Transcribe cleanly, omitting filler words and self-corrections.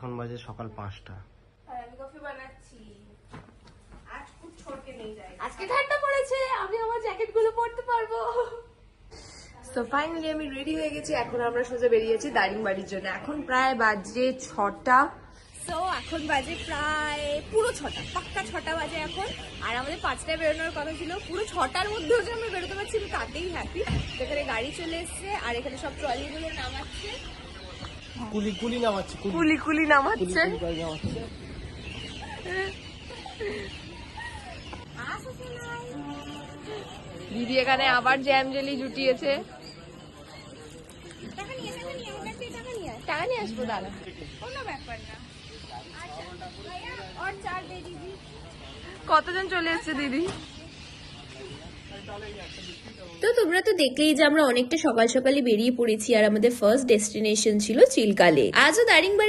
এখন বাজে সকাল 5টা। আমি কফি বানাচ্ছি। আজ খুব ছড়কে নিয়ে যাই। আজকে ঠান্ডা পড়েছে, আমি আমার জ্যাকেট গুলো পরতে পারবো। তো ফাইনালি আমি রেডি হয়ে গেছি, এখন আমরা সোজা বেরিয়েছি দারিংবাড়ির জন্য। এখন প্রায় বাজে 6টা। তো এখন বাজে প্রায় পুরো 6টা, পাক্কা 6টা বাজে এখন। আর আমাদের 5টায় বেরোনোর কথা ছিল, পুরো 6টার মধ্যেও যে আমরা বেরোতে পারছি তাতেই হ্যাপি। এখানে গাড়ি চলে এসছে আর এখানে সব ট্রলিগুলো নামাচ্ছে, কুলি নামাচ্ছে, কুলি নামাচ্ছে। দিদি এখানে আবার জ্যাম জেলি জুটিয়েছে। টাকা নিয়ে আসবো দাদা, কোনো ব্যাপার না। और चार दे दीजिए। কতজন চলে এসছে দিদি? তো তোমরা তো দেখলেই যে আমরা অনেকটা সকাল সকালই বেরিয়ে পড়েছি আর আমাদের ফার্স্ট ডেস্টিনেশন ছিল চিলকালে। আজও দারিংবাড়ি